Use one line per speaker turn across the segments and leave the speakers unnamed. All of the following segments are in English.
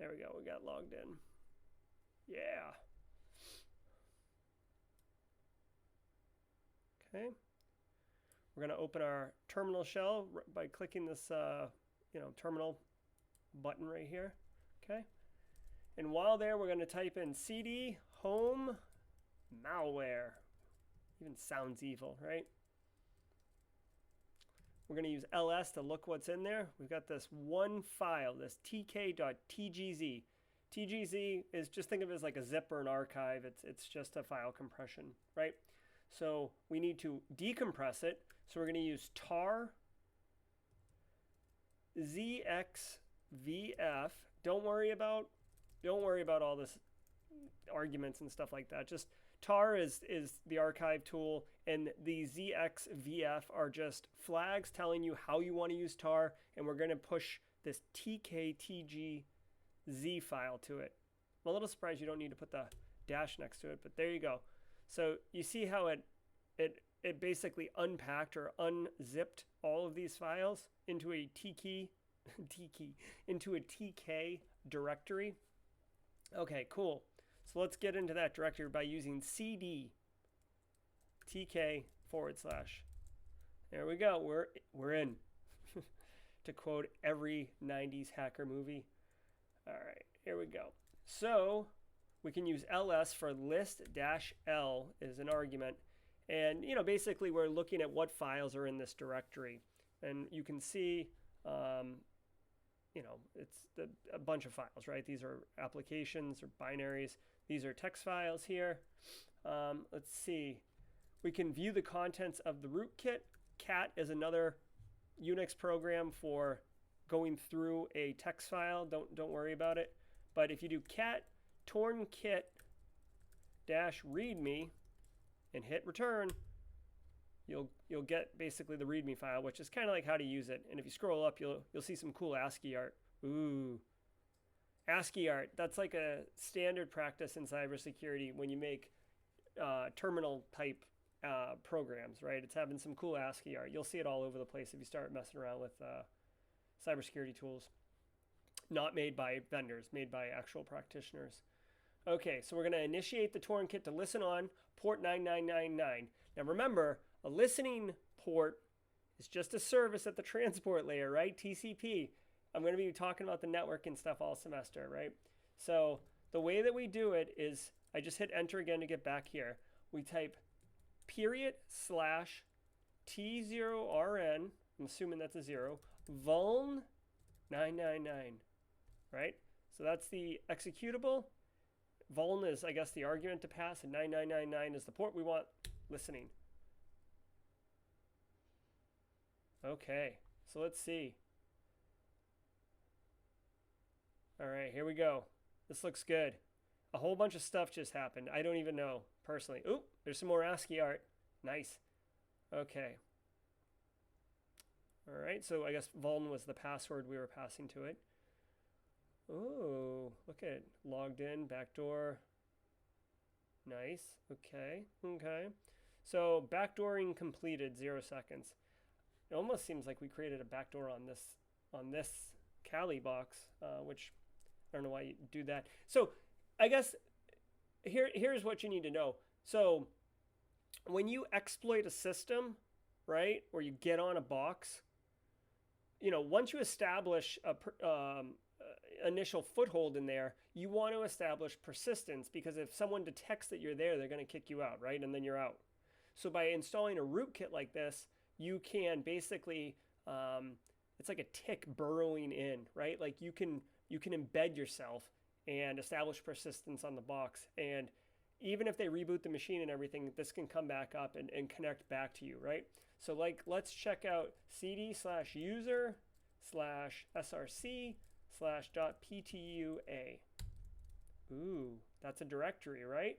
There we go. We got logged in. Yeah. Okay. We're going to open our terminal shell by clicking this, terminal button right here. Okay. And while there, we're going to type in cd home malware. Even sounds evil, right? We're going to use ls to look what's in there. We've got this one file, this tk.tgz. TGZ is, just think of it as like a zip or an archive. It's just a file compression, right? So we need to decompress it. So we're going to use tar zxvf. Don't worry about all this arguments and stuff like that. Just tar is the archive tool, and the zxvf are just flags telling you how you want to use tar, and we're going to push this tktgz file to it. I'm a little surprised you don't need to put the dash next to it, but there you go. So you see how it basically unpacked or unzipped all of these files into a tk directory. Okay, cool. So let's get into that directory by using cd tk /. There we go. We're in. To quote every 90s hacker movie. All right, here we go. So we can use ls for list-l is an argument. And, basically we're looking at what files are in this directory. And you can see, it's a bunch of files, right? These are applications or binaries. These are text files here. Let's see. We can view the contents of the rootkit. Cat is another Unix program for going through a text file. Don't worry about it. But if you do cat tornkit-readme and hit return, you'll get basically the readme file, which is kind of like how to use it. And if you scroll up, you'll see some cool ASCII art. Ooh, ASCII art. That's like a standard practice in cybersecurity when you make terminal type programs, right? It's having some cool ASCII art. You'll see it all over the place if you start messing around with cybersecurity tools. Not made by vendors, made by actual practitioners. Okay, so we're going to initiate the tornkit to listen on port 9999. Now remember, a listening port is just a service at the transport layer, right? TCP. I'm going to be talking about the network and stuff all semester, right? So the way that we do it is, I just hit enter again to get back here. We type /t0rn, I'm assuming that's a 0, vuln 999, right? So that's the executable. Vuln is, I guess, the argument to pass, and 9999 is the port we want listening. Okay, so let's see. All right, here we go. This looks good. A whole bunch of stuff just happened. I don't even know, personally. Oop, there's some more ASCII art. Nice. Okay. All right, so I guess vuln was the password we were passing to it. Oh, look at it. Logged in, backdoor. Nice. Okay. Okay. So backdooring completed, 0 seconds. It almost seems like we created a backdoor on this Kali box, which I don't know why you do that. So I guess here's what you need to know. So when you exploit a system, right, or you get on a box, once you establish a initial foothold in there, you want to establish persistence, because if someone detects that you're there, they're going to kick you out, right? And then you're out. So by installing a rootkit like this, you can basically, it's like a tick burrowing in, right? Like you can embed yourself and establish persistence on the box. And even if they reboot the machine and everything, this can come back up and connect back to you, right? So like, let's check out cd/user/src/.ptua. Ooh, that's a directory, right?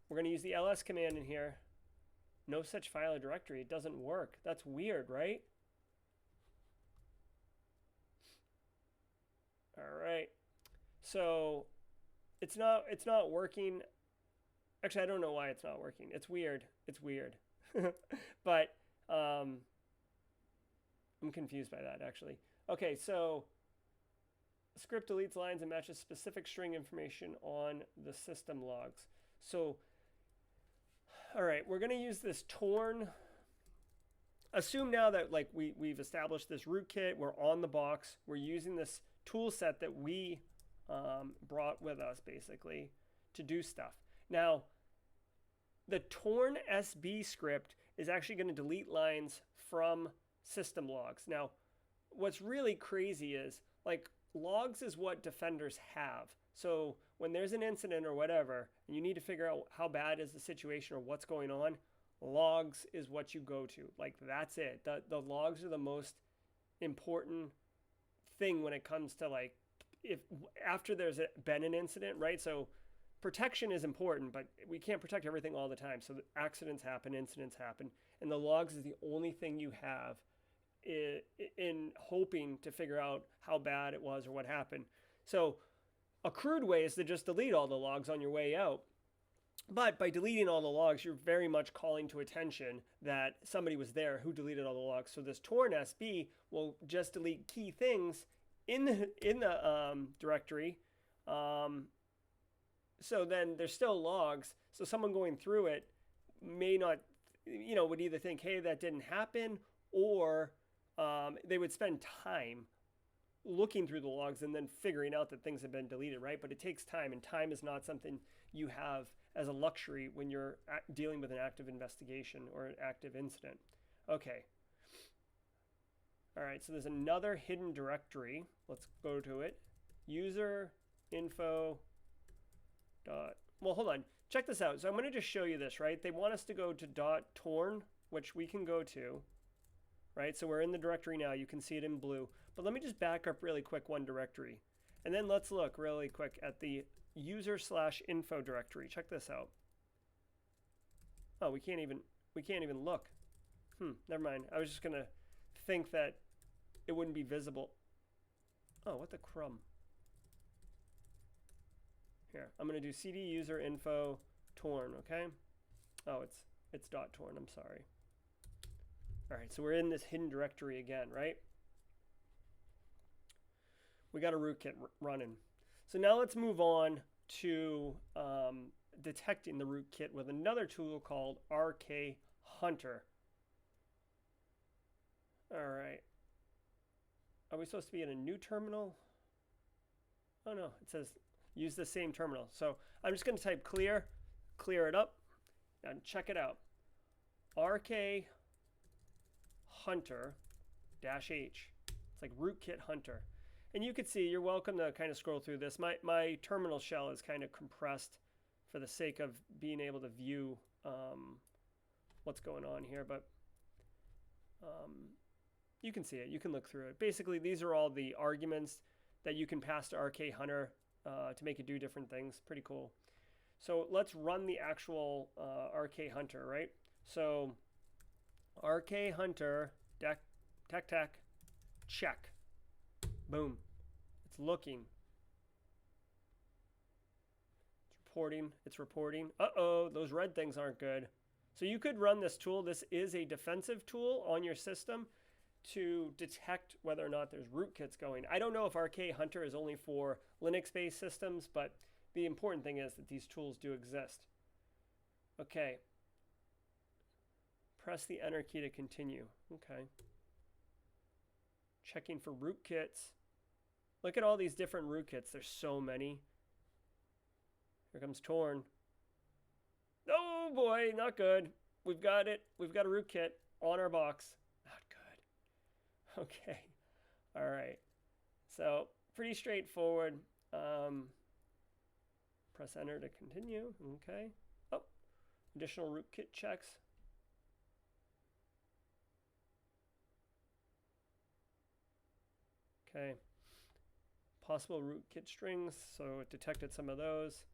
We're going to use the ls command in here. No such file or directory. It doesn't work. That's weird, right? All right. So it's not working. Actually, I don't know why it's not working. It's weird. It's weird. But I'm confused by that, actually. Okay, so script deletes lines and matches specific string information on the system logs. So, all right, we're going to use this torn. Assume now that like we've established this rootkit, we're on the box, we're using this tool set that we brought with us basically to do stuff. Now, the torn SB script is actually going to delete lines from system logs. Now, what's really crazy is like logs is what defenders have. So when there's an incident or whatever, and you need to figure out how bad is the situation or what's going on, logs is what you go to. Like that's it. The logs are the most important thing when it comes to like if after there's been an incident, right? So protection is important, but we can't protect everything all the time. So accidents happen, incidents happen, and the logs is the only thing you have in hoping to figure out how bad it was or what happened. So a crude way is to just delete all the logs on your way out. But by deleting all the logs, you're very much calling to attention that somebody was there who deleted all the logs. So this torn SB will just delete key things in the directory. So then there's still logs. So someone going through it may not, would either think, hey, that didn't happen, or they would spend time looking through the logs and then figuring out that things have been deleted, right? But it takes time, and time is not something you have as a luxury when you're dealing with an active investigation or an active incident. Okay. All right, so there's another hidden directory. Let's go to it. User info dot. Well, hold on. Check this out. So I'm going to just show you this, right? They want us to go to .torn, which we can go to, right? So we're in the directory now. You can see it in blue. But let me just back up really quick one directory. And then let's look really quick at the user/info directory. Check this out. Oh, we can't even look. Never mind. I was just gonna think that it wouldn't be visible. Oh, what the crumb. Here, I'm gonna do cd user info torn, okay? Oh, it's .torn, I'm sorry. All right, so we're in this hidden directory again, right? We got a rootkit running. So now let's move on to detecting the rootkit with another tool called RK Hunter. All right. Are we supposed to be in a new terminal? Oh no, it says use the same terminal. So I'm just going to type clear it up, and check it out. RK Hunter -H. It's like Rootkit Hunter. And you can see, you're welcome to kind of scroll through this. My terminal shell is kind of compressed for the sake of being able to view what's going on here. But you can see it. You can look through it. Basically, these are all the arguments that you can pass to RK Hunter to make it do different things. Pretty cool. So let's run the actual RK Hunter, right? So RK Hunter, tech, check. Boom. It's looking. It's reporting. Uh-oh, those red things aren't good. So you could run this tool. This is a defensive tool on your system to detect whether or not there's rootkits going. I don't know if RK Hunter is only for Linux-based systems, but the important thing is that these tools do exist. Okay. Press the enter key to continue. Okay. Checking for rootkits. Look at all these different rootkits. There's so many. Here comes torn. Oh boy, not good. We've got it. We've got a rootkit on our box. Not good. Okay. All right. So pretty straightforward. Press enter to continue. Okay. Oh, additional rootkit checks. Okay. Possible rootkit strings, so it detected some of those.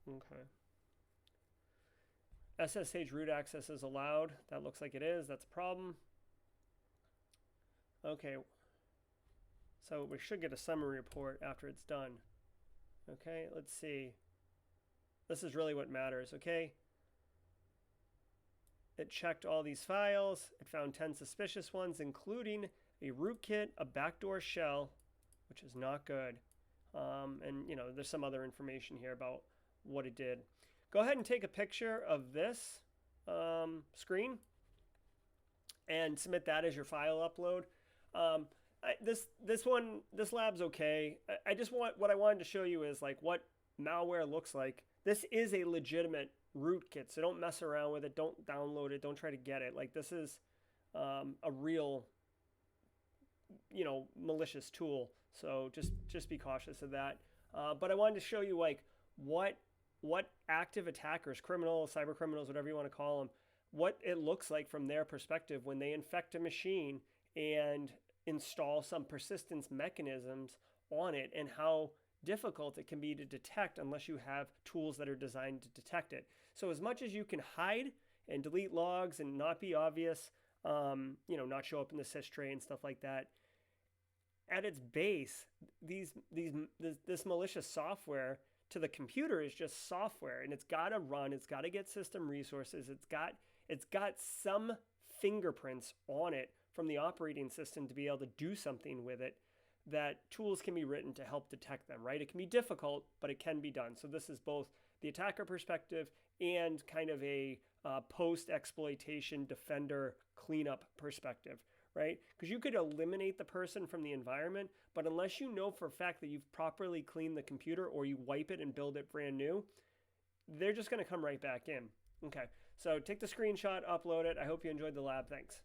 Okay. SSH root access is allowed. That looks like it is. That's a problem. Okay. So we should get a summary report after it's done. Okay, let's see. This is really what matters, okay? It checked all these files. It found 10 suspicious ones, including a rootkit, a backdoor shell, which is not good. And you know, there's some other information here about what it did. Go ahead and take a picture of this screen and submit that as your file upload. This lab's okay. What I wanted to show you is like what malware looks like. This is a legitimate rootkit, so don't mess around with it. Don't download it. Don't try to get it. Like this is a real, you know, malicious tool. So just be cautious of that. But I wanted to show you like what active attackers, criminals, cyber criminals, whatever you want to call them, what it looks like from their perspective when they infect a machine and install some persistence mechanisms on it, and how difficult it can be to detect unless you have tools that are designed to detect it. So as much as you can hide and delete logs and not be obvious, you know, not show up in the sys tray and stuff like that, at its base, this malicious software to the computer is just software, and it's got to run, it's got to get system resources, it's got some fingerprints on it from the operating system to be able to do something with it, that tools can be written to help detect them, right? It can be difficult, but it can be done. So this is both the attacker perspective and kind of a post-exploitation defender cleanup perspective, right? Because you could eliminate the person from the environment, but unless you know for a fact that you've properly cleaned the computer or you wipe it and build it brand new, they're just going to come right back in. Okay, so take the screenshot, upload it. I hope you enjoyed the lab. Thanks.